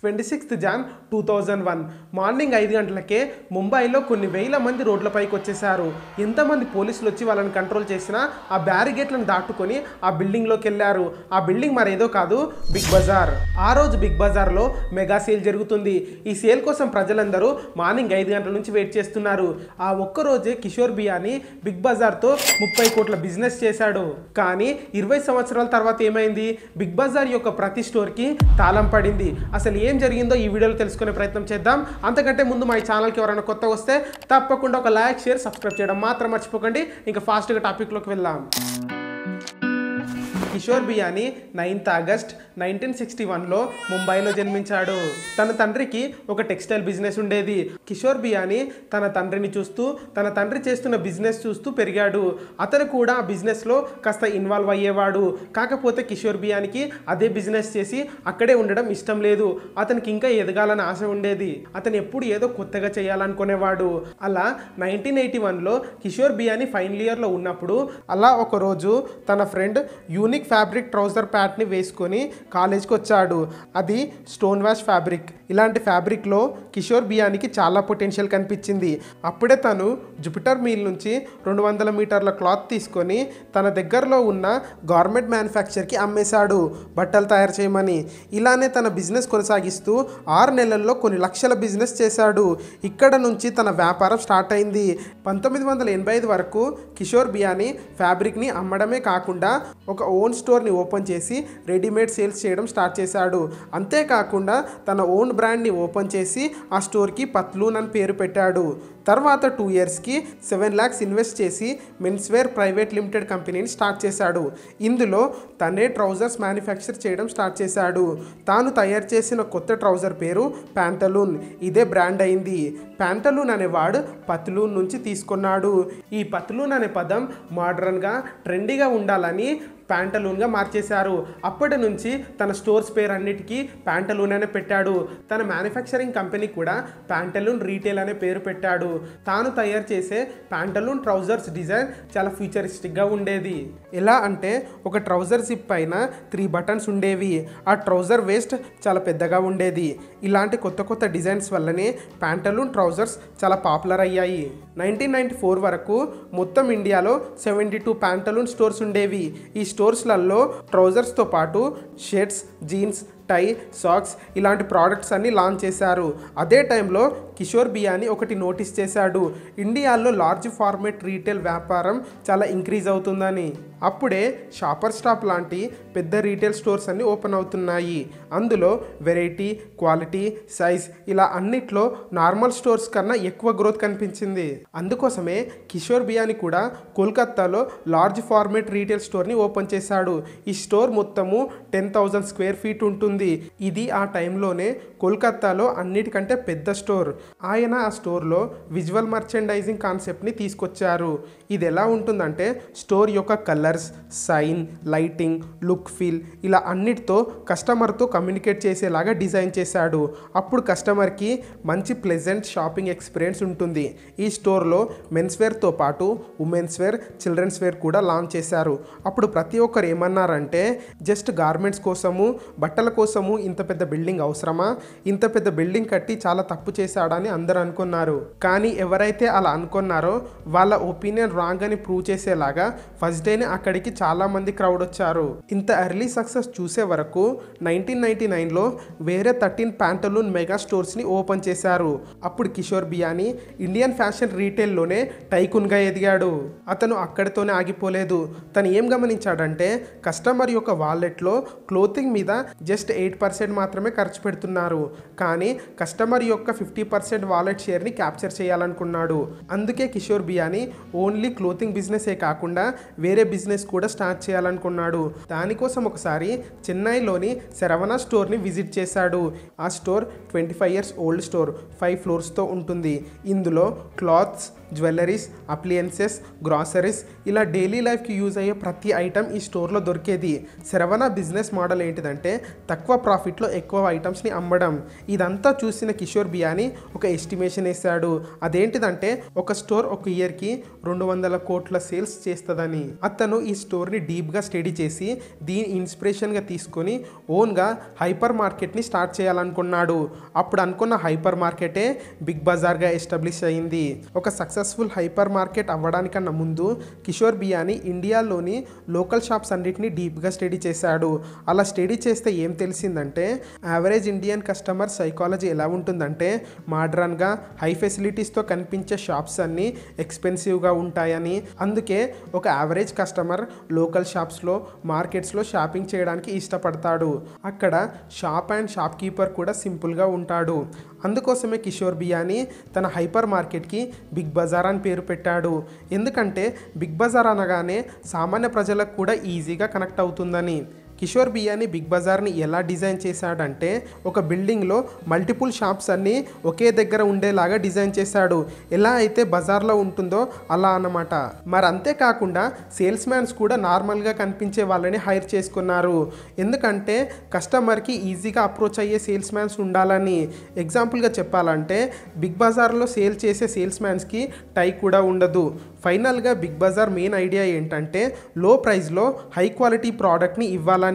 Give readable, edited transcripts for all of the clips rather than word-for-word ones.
26 John 2001 morning 5 గంటలకే ముంబైలో కొన్ని వేల మంది రోడ్లపైకి వచ్చేసారు. ఎంతమంది పోలీసులు వచ్చి వాళ్ళని కంట్రోల్ చేసినా ఆ బ్యారిగేట్లను దాటుకొని ఆ బిల్డింగ్లోకి వెళ్ళారు. ఆ బిల్డింగ్ మరేదో కాదు, బిగ్ బజార్. ఆ రోజు బిగ్ బజార్లో మెగా సేల్ జరుగుతుంది. ఈ సేల్ కోసం ప్రజలందరూ మార్నింగ్ 5 గంటల నుంచి వెయిట్ చేస్తున్నారు. ఆ ఒక్కరోజే కిషోర్ బియానీ బిగ్ బజార్తో 30 కోట్ల బిజినెస్ చేశాడు. కానీ 20 సంవత్సరాల తర్వాత ఏమైంది? బిగ్ బజార్ యొక్క ప్రతి స్టోర్కి తాళం పడింది. అసలు ఏం జరిగిందో ఈ వీడియోలో తెలుసుకునే ప్రయత్నం చేద్దాం. అంతకంటే ముందు మా ఛానల్కి ఎవరైనా కొత్త వస్తే తప్పకుండా ఒక లైక్, షేర్, సబ్స్క్రైబ్ చేయడం మాత్రం మర్చిపోకండి. ఇంకా ఫాస్ట్గా టాపిక్లోకి వెళ్దాం. కిషోర్ బియానీ 9th ఆగస్ట్ 1961లో ముంబైలో జన్మించాడు. తన తండ్రికి ఒక టెక్స్టైల్ బిజినెస్ ఉండేది. కిషోర్ బియానీ తన తండ్రిని చూస్తూ, తన తండ్రి చేస్తున్న బిజినెస్ చూస్తూ పెరిగాడు. అతను కూడా ఆ బిజినెస్లో కాస్త ఇన్వాల్వ్ అయ్యేవాడు. కాకపోతే కిషోర్ బియానీకి అదే బిజినెస్ చేసి అక్కడే ఉండడం ఇష్టం లేదు. అతనికి ఇంకా ఎదగాలని ఆశ ఉండేది. అతను ఎప్పుడు ఏదో కొత్తగా చేయాలనుకునేవాడు. అలా 1981లో కిషోర్ బియానీ ఫైనల్ ఇయర్లో ఉన్నప్పుడు అలా ఒకరోజు తన ఫ్రెండ్ యూనిక్ ఫ్యాబ్రిక్ ట్రౌజర్ ప్యాంట్ని వేసుకొని కాలేజ్కి వచ్చాడు. అది స్టోన్ వాష్ ఫ్యాబ్రిక్. ఇలాంటి ఫ్యాబ్రిక్లో కిషోర్ బియానీకి చాలా పొటెన్షియల్ కనిపించింది. అప్పుడే తను జూపిటర్ మిల్ నుంచి 200 మీటర్ల క్లాత్ తీసుకొని తన దగ్గరలో ఉన్న గార్మెంట్ మ్యానుఫ్యాక్చర్కి అమ్మేశాడు, బట్టలు తయారు చేయమని. ఇలానే తన బిజినెస్ కొనసాగిస్తూ 6 నెలల్లో కొన్ని లక్షల బిజినెస్ చేశాడు. ఇక్కడ నుంచి తన వ్యాపారం స్టార్ట్ అయింది. 1985 వరకు కిషోర్ బియానీ ఫ్యాబ్రిక్ని అమ్మడమే కాకుండా ఒక ఓన్ స్టోర్ని ఓపెన్ చేసి రెడీమేడ్ సేల్స్ చేయడం స్టార్ట్ చేశాడు. అంతేకాకుండా తన ఓన్ బ్రాండ్ని ఓపెన్ చేసి ఆ స్టోర్కి పత్లూన్ అని పేరు పెట్టాడు. తర్వాత 2 ఇయర్స్కి 7 lakhs ఇన్వెస్ట్ చేసి మెన్స్వేర్ ప్రైవేట్ లిమిటెడ్ కంపెనీని స్టార్ట్ చేశాడు. ఇందులో తనే ట్రౌజర్స్ మ్యానుఫ్యాక్చర్ చేయడం స్టార్ట్ చేశాడు. తాను తయారు చేసిన కొత్త ట్రౌజర్ పేరు ప్యాంటలూన్. ఇదే బ్రాండ్ అయింది. ప్యాంటలూన్ అనే వర్డ్ పత్లూన్ నుంచి తీసుకున్నాడు. ఈ పత్లూన్ అనే పదం మోడర్న్గా, ట్రెండీగా ఉండాలని ప్యాంటలూన్గా మార్చేశారు. అప్పటి నుంచి తన స్టోర్స్ పేరు అన్నిటికీ ప్యాంటలూన్ అనే పెట్టాడు. తన మ్యానుఫ్యాక్చరింగ్ కంపెనీ కూడా ప్యాంటలూన్ రీటైల్ అనే పేరు పెట్టాడు. తాను తయారు చేసే ప్యాంటలూన్ ట్రౌజర్స్ డిజైన్ చాలా ఫ్యూచరిస్టిక్గా ఉండేది. ఎలా అంటే ఒక ట్రౌజర్ జిప్ పైన 3 బటన్స్ ఉండేవి. ఆ ట్రౌజర్ వేస్ట్ చాలా పెద్దగా ఉండేది. ఇలాంటి కొత్త కొత్త డిజైన్స్ వల్లనే ప్యాంటలూన్ ట్రౌజర్స్ చాలా పాపులర్ అయ్యాయి. 1994 వరకు మొత్తం ఇండియాలో 72 ప్యాంటలూన్ స్టోర్స్ ఉండేవి. ఈ స్టోర్స్లలో ట్రౌజర్స్తో పాటు షర్ట్స్, జీన్స్, టై, సాక్స్ ఇలాంటి ప్రోడక్ట్స్ అన్ని లాంచ్ చేశారు. అదే టైంలో కిషోర్ బియానీ ఒకటి నోటీస్ చేశాడు. ఇండియాలో లార్జ్ ఫార్మేట్ రీటైల్ వ్యాపారం చాలా ఇంక్రీజ్ అవుతుందని. అప్పుడే షాపర్ స్టాప్ లాంటి పెద్ద రీటైల్ స్టోర్స్ అన్ని ఓపెన్ అవుతున్నాయి. అందులో వెరైటీ, క్వాలిటీ, సైజ్ ఇలా అన్నిట్లో నార్మల్ స్టోర్స్ కన్నా ఎక్కువ గ్రోత్ కనిపించింది. అందుకోసమే కిషోర్ బియానీ కూడా కోల్కతాలో లార్జ్ ఫార్మేట్ రీటైల్ స్టోర్ని ఓపెన్ చేశాడు. ఈ స్టోర్ మొత్తము 10,000 స్క్వేర్ ఫీట్ ఉంటుంది. ఇది ఆ టైంలోనే కోల్కతాలో అన్నిటికంటే పెద్ద స్టోర్. ఆయన ఆ స్టోర్లో విజువల్ మర్చెండైజింగ్ కాన్సెప్ట్ని తీసుకొచ్చారు. ఇది ఎలా ఉంటుందంటే స్టోర్ యొక్క colours, sign, lighting, look, feel ఇలా అన్నిటితో కస్టమర్తో కమ్యూనికేట్ చేసేలాగా డిజైన్ చేశాడు. అప్పుడు కస్టమర్కి మంచి ప్లెజెంట్ షాపింగ్ ఎక్స్పీరియన్స్ ఉంటుంది. ఈ స్టోర్లో మెన్స్ వేర్తో పాటు ఉమెన్స్ వేర్, చిల్డ్రన్స్ వేర్ కూడా లాంచ్ చేశారు. అప్పుడు ప్రతి ఒక్కరు ఏమన్నారంటే జస్ట్ గార్మెంట్స్ కోసము, బట్టల కోసము ఇంత పెద్ద బిల్డింగ్ అవసరమా? ఇంత పెద్ద బిల్డింగ్ కట్టి చాలా తప్పు చేశాడని అందరూ అనుకున్నారు. కానీ ఎవరైతే అలా అనుకున్నారో వాళ్ళ ఒపీనియన్ రాంగ్ అని ప్రూవ్ చేసేలాగా ఫస్ట్ డేనే అక్కడికి చాలా మంది క్రౌడ్ వచ్చారు. ఇంత ఎర్లీ సక్సెస్ చూసే వరకు 1999లో వేరే 13 ప్యాంటలూన్ మెగా స్టోర్స్ని ఓపెన్ చేశారు. అప్పుడు కిషోర్ బియానీ ఇండియన్ ఫ్యాషన్ రీటైల్లోనే టైకూన్గా ఎదిగాడు. అతను అక్కడితోనే ఆగిపోలేదు. తను ఏం గమనించాడంటే కస్టమర్ యొక్క వాలెట్లో క్లోతింగ్ మీద జస్ట్ 8% మాత్రమే ఖర్చు పెడుతున్నారు. కానీ కస్టమర్ యొక్క 50% వాలెట్ షేర్ని క్యాప్చర్ చేయాలనుకున్నాడు. అందుకే కిషోర్ బియానీ ఓన్లీ క్లోతింగ్ బిజినెసే కాకుండా వేరే బిజినెస్ కూడా స్టార్ట్ చేయాలనుకున్నాడు. దానికోసం ఒకసారి చెన్నైలోని శరవణ స్టోర్ని విజిట్ చేశాడు. ఆ store 25 years old store, 5 floors ఉంటుంది. ఇందులో క్లాత్స్, జ్యువెలరీస్, అప్లియన్సెస్, గ్రాసరీస్ ఇలా డైలీ లైఫ్కి యూజ్ అయ్యే ప్రతి ఐటమ్ ఈ స్టోర్లో దొరికేది. శరవణ బిజినెస్ మోడల్ ఏంటిదంటే తక్కువ ప్రాఫిట్లో ఎక్కువ ఐటమ్స్ని అమ్మడం. ఇదంతా చూసిన కిషోర్ బియానీ ఒక ఎస్టిమేషన్ వేశాడు. అదేంటిదంటే ఒక స్టోర్ ఒక ఇయర్కి 200 కోట్ల సేల్స్ చేస్తుందని. అతను ఈ స్టోర్ని డీప్గా స్టడీ చేసి దీని ఇన్స్పిరేషన్గా తీసుకొని ఓన్గా హైపర్ మార్కెట్ని స్టార్ట్ చేయాలనుకున్నాడు. అప్పుడు అనుకున్న హైపర్ మార్కెటే బిగ్ బజార్గా ఎస్టాబ్లిష్ అయింది. ఒక సక్సెస్ఫుల్ హైపర్ మార్కెట్ అవ్వడానికన్నా ముందు కిషోర్ బియానీ ఇండియాలోని లోకల్ షాప్స్ అన్నిటిని డీప్గా స్టడీ చేశాడు. అలా స్టడీ చేస్తే ఏం తెలిసిందంటే యావరేజ్ ఇండియన్ కస్టమర్ సైకాలజీ ఎలా ఉంటుందంటే మోడ్రన్గా హై ఫెసిలిటీస్తో కనిపించే షాప్స్ అన్నీ ఎక్స్పెన్సివ్గా ఉంటాయని. అందుకే ఒక యావరేజ్ కస్టమర్ లోకల్ షాప్స్లో మార్కెట్స్లో షాపింగ్ చేయడానికి ఇష్టపడతాడు. అక్కడ షాప్ అండ్ షాప్ కీపర్ కూడా సింపుల్గా ఉంటాడు. అందుకోసమే కిషోర్ బియానీ తన హైపర్ మార్కెట్కి బిగ్ బజార్ అని పేరు పెట్టాడు. ఎందుకంటే బిగ్ బజార్ అనగానే సామాన్య ప్రజలకు కూడా ఈజీగా కనెక్ట్ అవుతుందని. కిషోర్ బియానీ బిగ్ బజార్ని ఎలా డిజైన్ చేశాడంటే ఒక బిల్డింగ్లో మల్టిపుల్ షాప్స్ అన్నీ ఒకే దగ్గర ఉండేలాగా డిజైన్ చేశాడు. ఎలా అయితే బజార్లో ఉంటుందో అలా అన్నమాట. మరి అంతేకాకుండా సేల్స్ మ్యాన్స్ కూడా నార్మల్గా కనిపించే వాళ్ళని హైర్ చేసుకున్నారు. ఎందుకంటే కస్టమర్కి ఈజీగా అప్రోచ్ అయ్యే సేల్స్ మ్యాన్స్ ఉండాలని. ఎగ్జాంపుల్గా చెప్పాలంటే బిగ్ బజార్లో సేల్ చేసే సేల్స్ మ్యాన్స్కి టై కూడా ఉండదు. ఫైనల్గా బిగ్ బజార్ మెయిన్ ఐడియా ఏంటంటే లో ప్రైస్లో హై క్వాలిటీ ప్రోడక్ట్ని ఇవ్వాలని.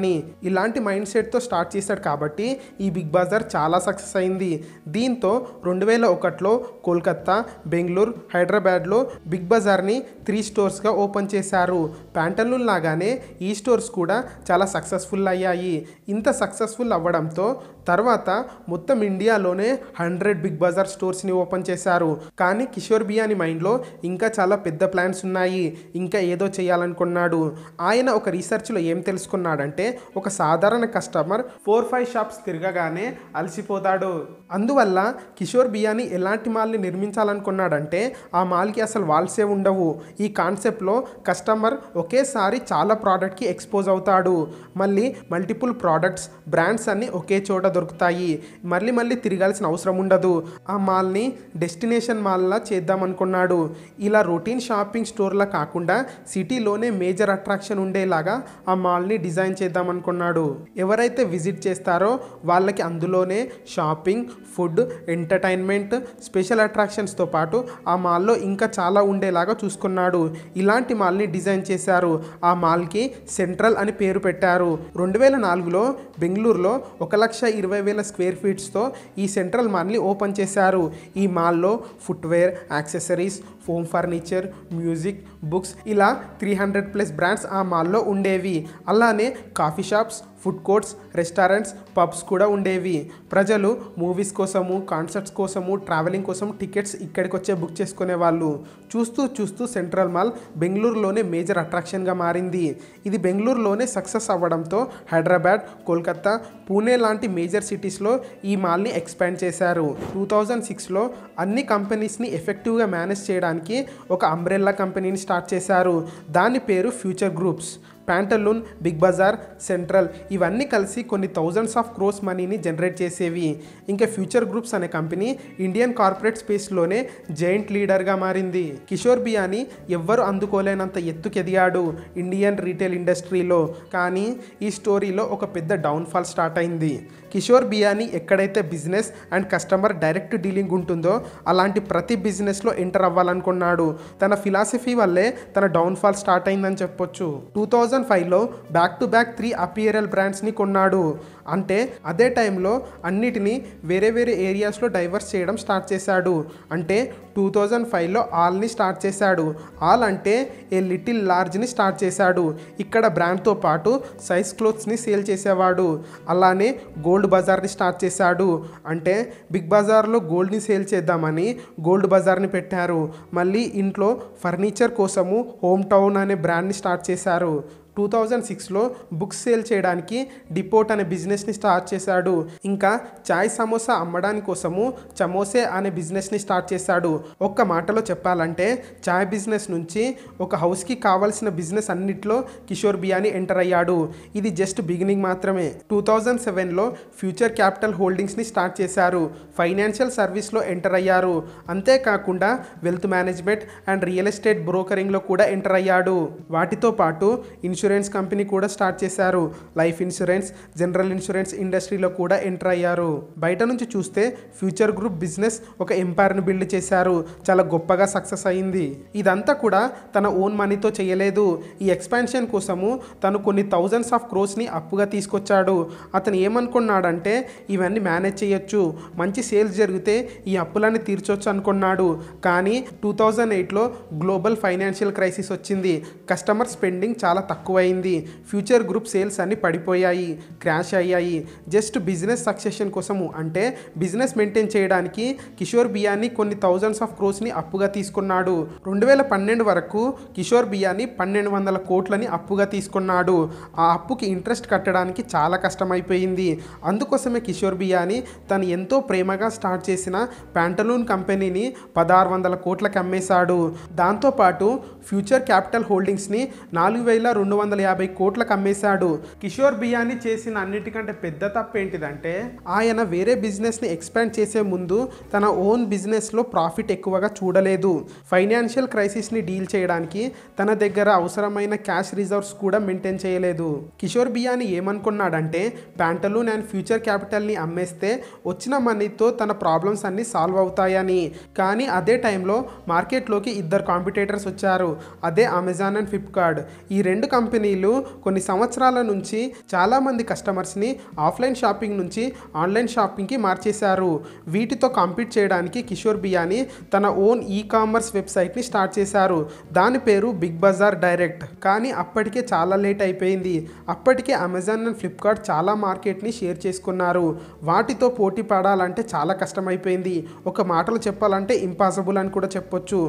ఇలాంటి మైండ్ సెట్తో స్టార్ట్ చేశాడు కాబట్టి ఈ బిగ్ బజార్ చాలా సక్సెస్ అయింది. దీంతో 2001లో కోల్కతా, బెంగళూరు, హైదరాబాద్లో బిగ్ బజార్ని 3 స్టోర్స్గా ఓపెన్ చేశారు. ప్యాంటలూన్ లాగానే ఈ స్టోర్స్ కూడా చాలా సక్సెస్ఫుల్ అయ్యాయి. ఇంత సక్సెస్ఫుల్ అవ్వడంతో తర్వాత మొత్తం ఇండియాలోనే 100 బిగ్ బజార్ స్టోర్స్ని ఓపెన్ చేశారు. కానీ కిషోర్ బియానీ మైండ్లో ఇంకా చాలా పెద్ద ప్లాన్స్ ఉన్నాయి. ఇంకా ఏదో చేయాలనుకున్నాడు. ఆయన ఒక రీసెర్చ్లో ఏం తెలుసుకున్నాడంటే ఒక సాధారణ కస్టమర్ 4-5 షాప్స్ తిరగగానే అలసిపోతాడు. అందువల్ల కిషోర్ బియానీ ఎలాంటి మాల్ని నిర్మించాలనుకున్నాడంటే ఆ మాల్కి అసలు వాల్సే ఉండవు. ఈ కాన్సెప్ట్లో కస్టమర్ ఒకేసారి చాలా ప్రోడక్ట్కి ఎక్స్పోజ్ అవుతాడు. మళ్ళీ మల్టిపుల్ ప్రోడక్ట్స్, బ్రాండ్స్ అన్నీ ఒకే చోట దొరుకుతాయి. మళ్ళీ తిరగాల్సిన అవసరం ఉండదు. ఆ మాల్ని డెస్టినేషన్ మాల్లా చేద్దామనుకున్నాడు. ఇలా రొటీన్ షాపింగ్ స్టోర్లా కాకుండా సిటీలోనే మేజర్ అట్రాక్షన్ ఉండేలాగా ఆ మాల్ని డిజైన్ చేద్దామనుకున్నాడు. ఎవరైతే విజిట్ చేస్తారో వాళ్ళకి అందులోనే షాపింగ్, ఫుడ్, ఎంటర్టైన్మెంట్, స్పెషల్ అట్రాక్షన్స్తో పాటు ఆ మాల్లో ఇంకా చాలా ఉండేలాగా చూసుకున్నాడు. ఇలాంటి మాల్ని డిజైన్ చేశారు. ఆ మాల్కి సెంట్రల్ అని పేరు పెట్టారు. 2004లో బెంగళూరులో 1,20,000 స్క్వేర్ ఫీట్స్తో ఈ సెంట్రల్ మాల్ని ఓపెన్ చేశారు. ఈ మాల్లో footwear, accessories, home furniture, music, books ఇలా 300+ బ్రాండ్స్ ఆ మాల్లో ఉండేవి. అలానే coffee shops, food courts, restaurants, pubs కూడా ఉండేవి. ప్రజలు మూవీస్ కోసము, కాన్సర్ట్స్ కోసము, ట్రావెలింగ్ కోసం టికెట్స్ ఇక్కడికి వచ్చే బుక్ చేసుకునేవాళ్ళు. చూస్తూ సెంట్రల్ మాల్ బెంగళూరులోనే మేజర్ అట్రాక్షన్గా మారింది. ఇది బెంగళూరులోనే సక్సెస్ అవ్వడంతో హైదరాబాద్, కోల్కతా, పూణే లాంటి మేజర్ సిటీస్లో ఈ మాల్ని ఎక్స్పాండ్ చేశారు. 2006లో అన్ని కంపెనీస్ని ఎఫెక్టివ్గా మేనేజ్ చేయడానికి ఒక అంబ్రెల్లా కంపెనీని స్టార్ట్ చేశారు. దాని పేరు Future Groups. Pantaloon, Big Bazaar, Central ఇవన్నీ కలిసి కొన్ని థౌజండ్స్ ఆఫ్ క్రోర్స్ మనీని జనరేట్ చేసేవి. ఇంకా ఫ్యూచర్ గ్రూప్స్ అనే కంపెనీ ఇండియన్ కార్పొరేట్ స్పేస్లోనే జైంట్ లీడర్గా మారింది. కిషోర్ బియానీ ఎవ్వరు అందుకోలేనంత ఎత్తుకెదిగాడు ఇండియన్ రీటైల్ ఇండస్ట్రీలో. కానీ ఈ స్టోరీలో ఒక పెద్ద డౌన్ఫాల్ స్టార్ట్ అయింది. కిషోర్ బియానీ ఎక్కడైతే business and customer direct dealing ఉంటుందో అలాంటి ప్రతి బిజినెస్లో ఎంటర్ అవ్వాలనుకున్నాడు. తన ఫిలాసఫీ వల్లే తన డౌన్ఫాల్ స్టార్ట్ అయిందని చెప్పొచ్చు. 2005లో బ్యాక్ టు బ్యాక్ 3 అపియరల్ బ్రాండ్స్ని కొన్నాడు. అంటే అదే టైంలో అన్నిటినీ వేరే ఏరియాస్లో డైవర్స్ చేయడం స్టార్ట్ చేశాడు. అంటే 2005లో ఆల్ని స్టార్ట్ చేశాడు. ఆల్ అంటే ఏ లిటిల్ లార్జ్ని స్టార్ట్ చేశాడు. ఇక్కడ బ్రాండ్తో పాటు సైజ్ క్లోత్స్ని సేల్ చేసేవాడు. అలానే గోల్డ్ బజార్ని స్టార్ట్ చేశాడు. అంటే బిగ్ బజార్లో గోల్డ్ని సేల్ చేద్దామని గోల్డ్ బజార్ని పెట్టారు. మళ్ళీ ఇంట్లో ఫర్నిచర్ కోసము హోమ్ టౌన్ అనే బ్రాండ్ని స్టార్ట్ చేశారు. 2006లో బుక్స్ సేల్ చేయడానికి డిపోట్ అనే బిజినెస్ని స్టార్ట్ చేశాడు. ఇంకా చాయ్ సమోసా అమ్మడానికి కోసము చమోసే అనే బిజినెస్ని స్టార్ట్ చేశాడు. ఒక్క మాటలో చెప్పాలంటే చాయ్ బిజినెస్ నుంచి ఒక హౌస్కి కావాల్సిన బిజినెస్ అన్నిట్లో కిషోర్ బియానీ ఎంటర్ అయ్యాడు. ఇది జస్ట్ బిగినింగ్ మాత్రమే. 2007లో ఫ్యూచర్ క్యాపిటల్ హోల్డింగ్స్ని స్టార్ట్ చేశారు. ఫైనాన్షియల్ సర్వీస్లో ఎంటర్ అయ్యారు. అంతేకాకుండా wealth management and real estate బ్రోకరింగ్లో కూడా ఎంటర్ అయ్యాడు. వాటితో పాటు ఇన్సూరెన్స్ ఇన్సూరెన్స్ కంపెనీ కూడా స్టార్ట్ చేశారు. లైఫ్ ఇన్సూరెన్స్, జనరల్ ఇన్సూరెన్స్ ఇండస్ట్రీలో కూడా ఎంటర్ అయ్యారు. బయట నుంచి చూస్తే ఫ్యూచర్ గ్రూప్ బిజినెస్ ఒక ఎంపైర్ని బిల్డ్ చేశారు. చాలా గొప్పగా సక్సెస్ అయింది. ఇదంతా కూడా తన ఓన్ మనీతో చేయలేదు. ఈ ఎక్స్పాన్షన్ కోసము తను కొన్ని థౌజండ్స్ ఆఫ్ క్రోర్స్ని అప్పుగా తీసుకొచ్చాడు. అతను ఏమనుకున్నాడంటే ఇవన్నీ మేనేజ్ చేయొచ్చు, మంచి సేల్స్ జరిగితే ఈ అప్పులన్నీ తీర్చొచ్చు అనుకున్నాడు. కానీ 2008లో గ్లోబల్ ఫైనాన్షియల్ క్రైసిస్ వచ్చింది. కస్టమర్ స్పెండింగ్ చాలా తక్కువైంది. ఫ్యూచర్ గ్రూప్ సేల్స్ అన్ని పడిపోయాయి, క్రాష్ అయ్యాయి. జస్ట్ బిజినెస్ సక్సెషన్ కోసము అంటే బిజినెస్ మెయింటైన్ చేయడానికి కిషోర్ బియానీ కొన్ని థౌజండ్స్ ఆఫ్ క్రోర్స్ని అప్పుగా తీసుకున్నాడు. 2012 వరకు కిషోర్ బియానీ 1200 కోట్లని అప్పుగా తీసుకున్నాడు. ఆ అప్పుకి ఇంట్రెస్ట్ కట్టడానికి చాలా కష్టమైపోయింది. అందుకోసమే కిషోర్ బియానీ తను ఎంతో ప్రేమగా స్టార్ట్ చేసిన ప్యాంటలూన్ కంపెనీని 1600 కోట్లకు అమ్మేశాడు. దాంతోపాటు ఫ్యూచర్ క్యాపిటల్ హోల్డింగ్స్ని 4250 కోట్లకు అమ్మేశాడు. కిషోర్ బియానీ చేసిన అన్నిటికంటే పెద్ద తప్పు ఏంటిదంటే ఆయన వేరే బిజినెస్ని ఎక్స్పాండ్ చేసే ముందు తన ఓన్ బిజినెస్లో ప్రాఫిట్ ఎక్కువగా చూడలేదు. ఫైనాన్షియల్ క్రైసిస్ని డీల్ చేయడానికి తన దగ్గర అవసరమైన క్యాష్ రిజర్వ్స్ కూడా మెయింటైన్ చేయలేదు. కిషోర్ బియానీ ఏమనుకున్నాడంటే ప్యాంటలూన్ అండ్ ఫ్యూచర్ క్యాపిటల్ని అమ్మేస్తే వచ్చిన మనీతో తన ప్రాబ్లమ్స్ అన్నీ సాల్వ్ అవుతాయని. కానీ అదే టైంలో మార్కెట్లోకి ఇద్దరు కాంపిటేటర్స్ వచ్చారు. అదే అమెజాన్ అండ్ ఫ్లిప్కార్ట్. ఈ రెండు కంపెనీలు కొన్ని సంవత్సరాల నుంచి చాలామంది కస్టమర్స్ని ఆఫ్లైన్ షాపింగ్ నుంచి ఆన్లైన్ షాపింగ్కి మార్చేశారు. వీటితో కాంపీట్ చేయడానికి కిషోర్ బియానీ తన ఓన్ కామర్స్ వెబ్సైట్ని స్టార్ట్ చేశారు. దాని పేరు బిగ్ బజార్ డైరెక్ట్. కానీ అప్పటికే చాలా లేట్ అయిపోయింది. అప్పటికే అమెజాన్ అండ్ ఫ్లిప్కార్ట్ చాలా మార్కెట్ని షేర్ చేసుకున్నారు. వాటితో పోటీ పడాలంటే చాలా కష్టమైపోయింది. ఒక మాటలు చెప్పాలంటే ఇంపాసిబుల్ అని కూడా చెప్పొచ్చు.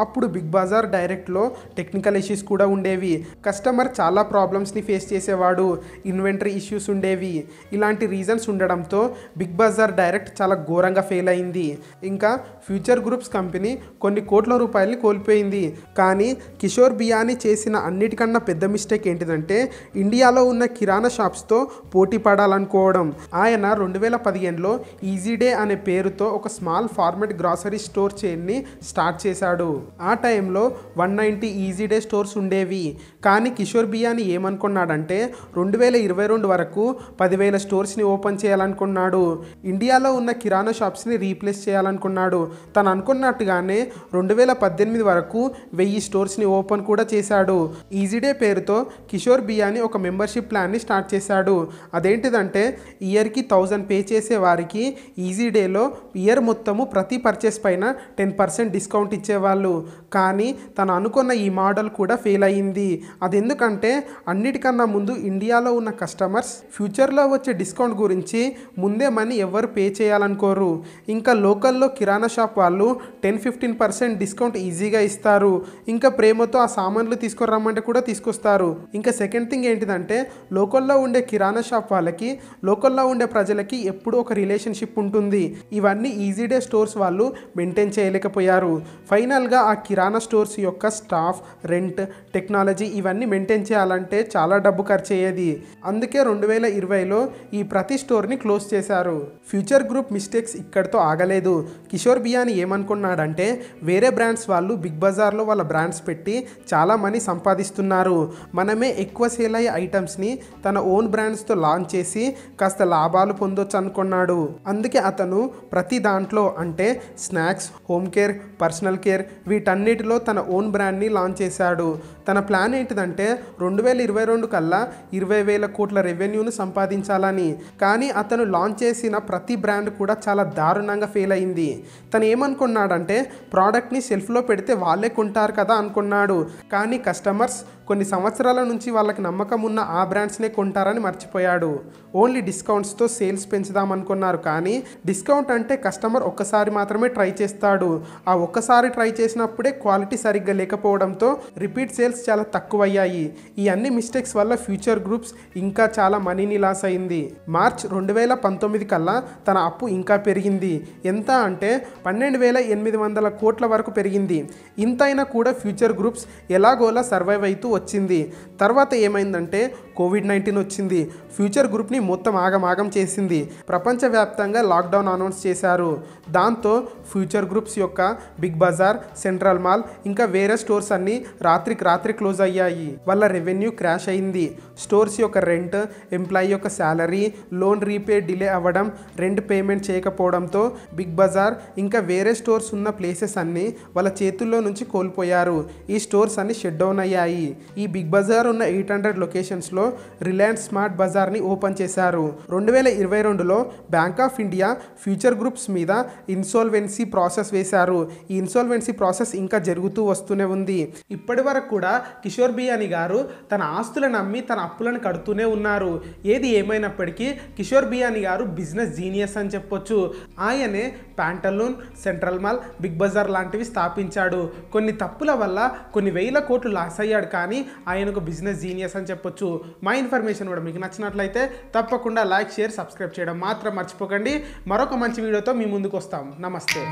అప్పుడు బిగ్ బజార్ డైరెక్ట్లో టెక్నికల్ ఇష్యూస్ కూడా ఉండేవి. కస్టమర్ చాలా ప్రాబ్లమ్స్ని ఫేస్ చేసేవాడు. ఇన్వెంటరీ ఇష్యూస్ ఉండేవి. ఇలాంటి రీజన్స్ ఉండడంతో బిగ్ బజార్ డైరెక్ట్ చాలా ఘోరంగా ఫెయిల్ అయింది. ఇంకా ఫ్యూచర్ గ్రూప్స్ కంపెనీ కొన్ని కోట్ల రూపాయలని కోల్పోయింది. కానీ కిషోర్ బియానీ చేసిన అన్నిటికన్నా పెద్ద మిస్టేక్ ఏంటిదంటే ఇండియాలో ఉన్న కిరాణా షాప్స్తో పోటీ పడాలనుకోవడం. ఆయన 2015లో ఈజీ డే అనే పేరుతో ఒక స్మాల్ ఫార్మాట్ గ్రాసరీ స్టోర్ చైన్ని స్టార్ట్ చేశాడు. ఆ టైంలో 190 ఈజీ డే స్టోర్స్ ఉండేవి. కానీ కిషోర్ బియానీ ఏమనుకున్నాడంటే 2022 వరకు 10,000 స్టోర్స్ని ఓపెన్ చేయాలనుకున్నాడు. ఇండియాలో ఉన్న కిరాణా షాప్స్ని రీప్లేస్ చేయాలనుకున్నాడు. తను అనుకున్నట్టుగానే 2018 వరకు 1000 స్టోర్స్ని ఓపెన్ కూడా చేశాడు. ఈజీ డే పేరుతో కిషోర్ బియానీ ఒక మెంబర్షిప్ ప్లాన్ని స్టార్ట్ చేశాడు. అదేంటిదంటే ఇయర్కి 1000 పే చేసే వారికి ఈజీ డేలో ఇయర్ మొత్తము ప్రతి పర్చేస్ పైన 10% డిస్కౌంట్ ఇచ్చేవాళ్ళు. కానీ తను అనుకున్న ఈ మోడల్ కూడా ఫెయిల్ అయ్యింది. అదెందుకంటే అన్నిటికన్నా ముందు ఇండియాలో ఉన్న కస్టమర్స్ ఫ్యూచర్లో వచ్చే డిస్కౌంట్ గురించి ముందే మనీ ఎవరు పే చేయాలనుకోరు. ఇంకా లోకల్లో కిరాణా షాప్ వాళ్ళు 10-15% డిస్కౌంట్ ఈజీగా ఇస్తారు. ఇంకా ప్రేమతో ఆ సామాన్లు తీసుకురమ్మంటే కూడా తీసుకొస్తారు. ఇంకా సెకండ్ థింగ్ ఏంటిదంటే లోకల్లో ఉండే కిరాణా షాప్ వాళ్ళకి లోకల్లో ఉండే ప్రజలకి ఎప్పుడూ ఒక రిలేషన్షిప్ ఉంటుంది. ఇవన్నీ ఈజీ డే స్టోర్స్ వాళ్ళు మెయింటైన్ చేయలేకపోయారు. ఫైనల్గా ఆ కిరాణా స్టోర్స్ యొక్క స్టాఫ్, రెంట్, టెక్నాలజీ ఇవన్నీ మెయింటైన్ చేయాలంటే చాలా డబ్బు ఖర్చు అయ్యేది. అందుకే 2020లో ఈ ప్రతి స్టోర్ని క్లోజ్ చేశారు. ఫ్యూచర్ గ్రూప్ మిస్టేక్స్ ఇక్కడితో ఆగలేదు. కిషోర్ బియానీ ఏమనుకున్నాడంటే వేరే బ్రాండ్స్ వాళ్ళు బిగ్ బజార్లో వాళ్ళ బ్రాండ్స్ పెట్టి చాలా మనీ సంపాదిస్తున్నారు, మనమే ఎక్కువ సేల్ అయ్యే ఐటమ్స్ని తన ఓన్ బ్రాండ్స్తో లాంచ్ చేసి కాస్త లాభాలు పొందొచ్చు అనుకున్నాడు. అందుకే అతను ప్రతి దాంట్లో అంటే snacks, home care, personal care వీటన్నిటిలో తన ఓన్ బ్రాండ్ని లాంచ్ చేశాడు. తన ప్లాన్ ఏంటిదంటే 2022 కల్లా 20,000 కోట్ల రెవెన్యూను సంపాదించాలని. కానీ అతను లాంచ్ చేసిన ప్రతి బ్రాండ్ కూడా చాలా దారుణంగా ఫెయిల్ అయింది. తను ఏమనుకున్నాడంటే ప్రోడక్ట్ని సెల్ఫ్లో పెడితే వాళ్ళే కొంటారు కదా అనుకున్నాడు. కానీ కస్టమర్స్ కొన్ని సంవత్సరాల నుంచి వాళ్ళకి నమ్మకం ఉన్న ఆ బ్రాండ్స్నే కొంటారని మర్చిపోయాడు. ఓన్లీ డిస్కౌంట్స్తో సేల్స్ పెంచుదాం అనుకున్నారు. కానీ డిస్కౌంట్ అంటే కస్టమర్ ఒక్కసారి మాత్రమే ట్రై చేస్తాడు. ఆ ఒక్కసారి ట్రై చేసినప్పుడే క్వాలిటీ సరిగ్గా లేకపోవడంతో రిపీట్ సేల్స్ చాలా తక్కువయ్యాయి. ఈ అన్ని మిస్టేక్స్ వల్ల ఫ్యూచర్ గ్రూప్స్ ఇంకా చాలా మనీని లాస్ అయింది. మార్చ్ 2019 కల్లా తన అప్పు ఇంకా పెరిగింది. ఎంత అంటే 12,800 కోట్ల వరకు పెరిగింది. ఇంతైనా కూడా ఫ్యూచర్ గ్రూప్స్ ఎలాగోలా సర్వైవ్ అవుతూ వచ్చింది. తర్వాత ఏమైందంటే కోవిడ్-19 వచ్చింది. ఫ్యూచర్ గ్రూప్ని మొత్తం ఆగమాగం చేసింది. ప్రపంచవ్యాప్తంగా లాక్డౌన్ అనౌన్స్ చేశారు. దాంతో ఫ్యూచర్ గ్రూప్స్ యొక్క బిగ్ బజార్, సెంట్రల్ మాల్ ఇంకా వేరే స్టోర్స్ అన్నీ రాత్రికి రాత్రి క్లోజ్ అయ్యాయి. వాళ్ళ రెవెన్యూ క్రాష్ అయింది. స్టోర్స్ యొక్క రెంట్, ఎంప్లాయీ యొక్క శాలరీ, లోన్ రీపే డిలే అవ్వడం, రెంట్ పేమెంట్ చేయకపోవడంతో బిగ్ బజార్ ఇంకా వేరే స్టోర్స్ ఉన్న ప్లేసెస్ అన్నీ వాళ్ళ చేతుల్లో నుంచి కోల్పోయారు. ఈ స్టోర్స్ అన్ని షట్ డౌన్ అయ్యాయి. ఈ బిగ్ బజార్ ఉన్న 800 లొకేషన్స్లో రిలయన్స్ స్మార్ట్ బజార్ని ఓపెన్ చేశారు. 2022లో Bank of India Future Groups మీద ఇన్సాల్వెన్సీ ప్రాసెస్ వేశారు. ఈ ఇన్సాల్వెన్సీ ప్రాసెస్ ఇంకా జరుగుతూ వస్తూనే ఉంది. ఇప్పటి వరకు కూడా కిషోర్ బియానీ గారు తన ఆస్తులను అమ్మి తన అప్పులను కడుతూనే ఉన్నారు. ఏది ఏమైనప్పటికీ కిషోర్ బియానీ గారు బిజినెస్ జీనియస్ అని చెప్పొచ్చు. ఆయనే Pantaloon, central mall, big Bazar లాంటివి స్థాపించాడు. కొన్ని తప్పుల వల్ల కొన్ని వేల కోట్లు లాస్ అయ్యాడు, కానీ ఆయన ఒక బిజినెస్ జీనియస్ అని చెప్పొచ్చు. మా ఇన్ఫర్మేషన్ కూడా మీకు నచ్చినట్లయితే తప్పకుండా లైక్, షేర్, సబ్స్క్రైబ్ చేయడం మాత్రం మర్చిపోకండి. మరొక మంచి వీడియోతో మీ ముందుకు వస్తాం. నమస్తే.